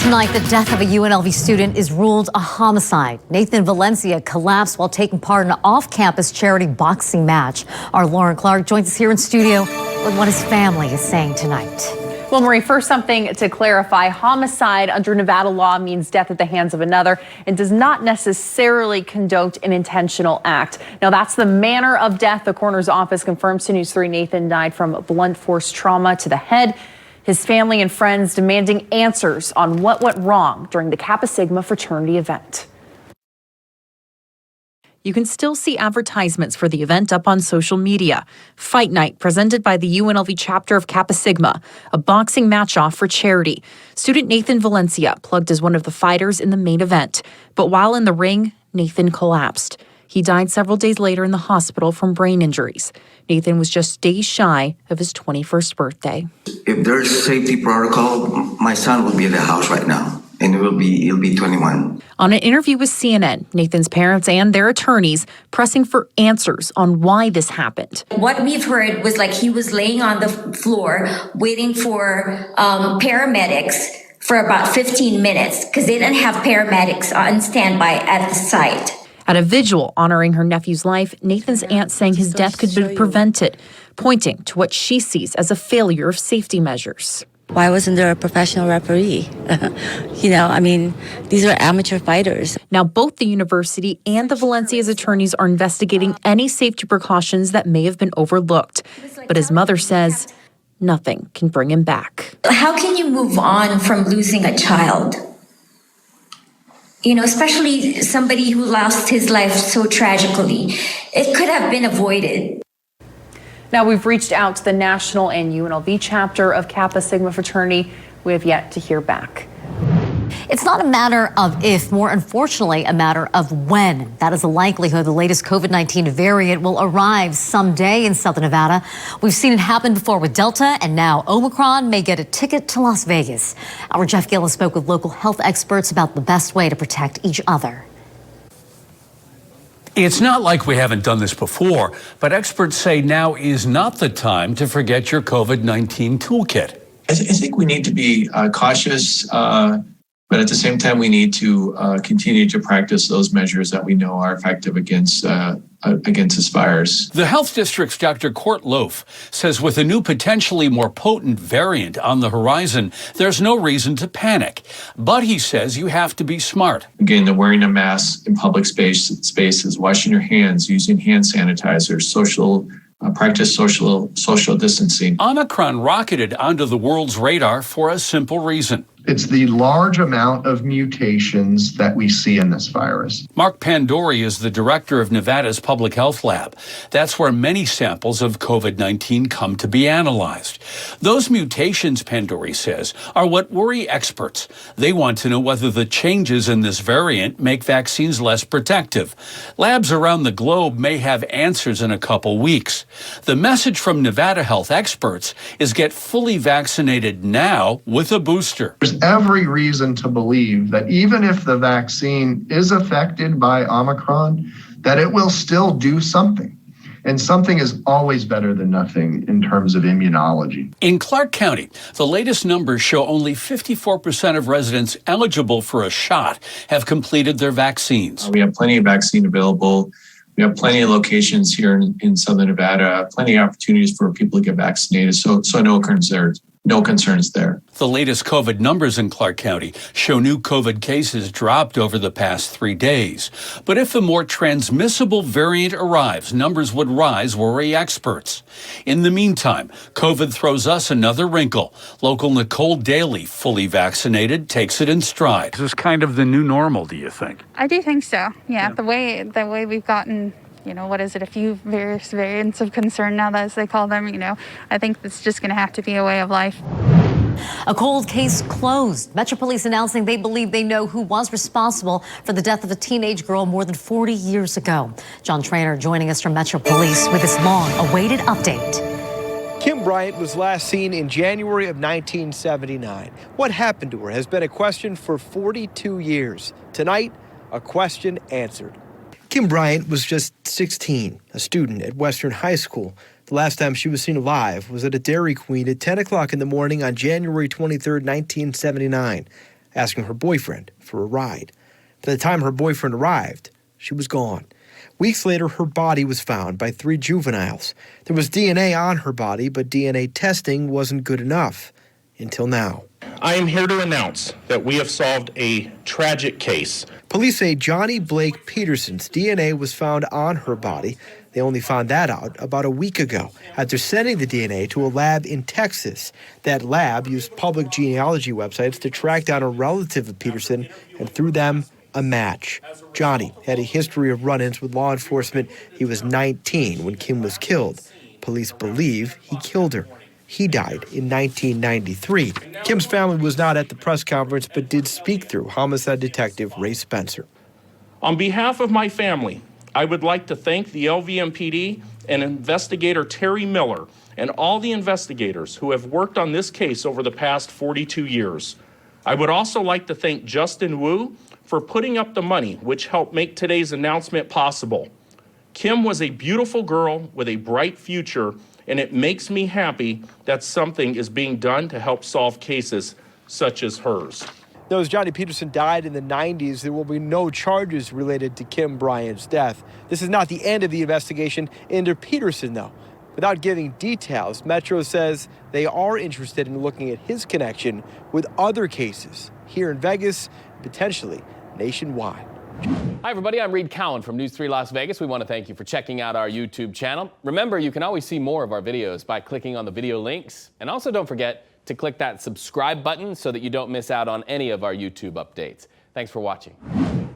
Tonight, the death of a UNLV student is ruled a homicide. Nathan Valencia collapsed while taking part in an off-campus charity boxing match. Our Lauren Clark joins us here in studio with what his family is saying tonight. Well, Marie, first something to clarify. Homicide under Nevada law means death at the hands of another and does not necessarily condone an intentional act. Now, that's the manner of death. The coroner's office confirms to News 3 Nathan died from blunt force trauma to the head. His family and friends demanding answers on what went wrong during the Kappa Sigma fraternity event. You can still see advertisements for the event up on social media. Fight Night, presented by the UNLV chapter of Kappa Sigma, a boxing match-off for charity. Student Nathan Valencia plugged as one of the fighters in the main event. But while in the ring, Nathan collapsed. He died several days later in the hospital from brain injuries. Nathan was just days shy of his 21st birthday. If there's safety protocol, my son will be in the house right now, and he'll be 21. On an interview with CNN, Nathan's parents and their attorneys pressing for answers on why this happened. What we've heard was like he was laying on the floor waiting for paramedics for about 15 minutes because they didn't have paramedics on standby at the site. At a vigil honoring her nephew's life, Nathan's aunt saying his death could have been prevented, pointing to what she sees as a failure of safety measures. Why wasn't there a professional referee? These are amateur fighters. Now, both the university and the Valencia's attorneys are investigating any safety precautions that may have been overlooked. But his mother says nothing can bring him back. How can you move on from losing a child? Especially somebody who lost his life so tragically. It could have been avoided. Now, we've reached out to the national and UNLV chapter of Kappa Sigma fraternity. We have yet to hear back. It's not a matter of if, more unfortunately, a matter of when. That is the likelihood the latest COVID-19 variant will arrive someday in Southern Nevada. We've seen it happen before with Delta, and now Omicron may get a ticket to Las Vegas. Our Jeff Gillis spoke with local health experts about the best way to protect each other. It's not like we haven't done this before, but experts say now is not the time to forget your COVID-19 toolkit. I think we need to be cautious, but at the same time, we need to continue to practice those measures that we know are effective against this virus. The health district's Dr. Court Loaf says with a new potentially more potent variant on the horizon, there's no reason to panic. But he says you have to be smart. Again, the wearing a mask in public spaces, washing your hands, using hand sanitizer, practice social distancing. Omicron rocketed onto the world's radar for a simple reason. It's the large amount of mutations that we see in this virus. Mark Pandori is the director of Nevada's Public Health Lab. That's where many samples of COVID-19 come to be analyzed. Those mutations, Pandori says, are what worry experts. They want to know whether the changes in this variant make vaccines less protective. Labs around the globe may have answers in a couple weeks. The message from Nevada health experts is get fully vaccinated now with a booster. There's every reason to believe that even if the vaccine is affected by Omicron, that it will still do something. And something is always better than nothing in terms of immunology. In Clark County, the latest numbers show only 54% of residents eligible for a shot have completed their vaccines. We have plenty of vaccine available. We have plenty of locations here in Southern Nevada, plenty of opportunities for people to get vaccinated. So no concerns there. The latest COVID numbers in Clark County show new COVID cases dropped over the past 3 days. But if a more transmissible variant arrives, numbers would rise, worry experts. In the meantime, COVID throws us another wrinkle. Local Nicole Daly, fully vaccinated, takes it in stride. This is kind of the new normal, do you think? I do think so. Yeah. The way we've gotten, a few various variants of concern now, as they call them, I think it's just going to have to be a way of life. A cold case closed. Metro Police announcing they believe they know who was responsible for the death of a teenage girl more than 40 years ago. John Trainer joining us from Metro Police with this long-awaited update. Kim Bryant was last seen in January of 1979. What happened to her has been a question for 42 years. Tonight, a question answered. Kim Bryant was just 16, a student at Western High School. The last time she was seen alive was at a Dairy Queen at 10 o'clock in the morning on January 23, 1979. asking her boyfriend for a ride. By the time her boyfriend arrived, she was gone. Weeks later, her body was found by 3 juveniles. There was DNA on her body, but DNA testing wasn't good enough until now. I am here to announce that we have solved a tragic case. Police say Johnny Blake Peterson's DNA was found on her body. They only found that out about a week ago after sending the DNA to a lab in Texas. That lab used public genealogy websites to track down a relative of Peterson and through them a match. Johnny had a history of run-ins with law enforcement. He was 19 when Kim was killed. Police believe he killed her. He died in 1993. Kim's family was not at the press conference, but did speak through homicide detective Ray Spencer. On behalf of my family, I would like to thank the LVMPD and investigator Terry Miller and all the investigators who have worked on this case over the past 42 years. I would also like to thank Justin Wu for putting up the money, which helped make today's announcement possible. Kim was a beautiful girl with a bright future, and it makes me happy that something is being done to help solve cases such as hers. Now, as Johnny Peterson died in the 90s, there will be no charges related to Kim Bryant's death. This is not the end of the investigation into Peterson, though. Without giving details, Metro says they are interested in looking at his connection with other cases here in Vegas, potentially nationwide. Hi, everybody. I'm Reed Cowan from News 3 Las Vegas. We want to thank you for checking out our YouTube channel. Remember, you can always see more of our videos by clicking on the video links. And also don't forget to click that subscribe button so that you don't miss out on any of our YouTube updates. Thanks for watching.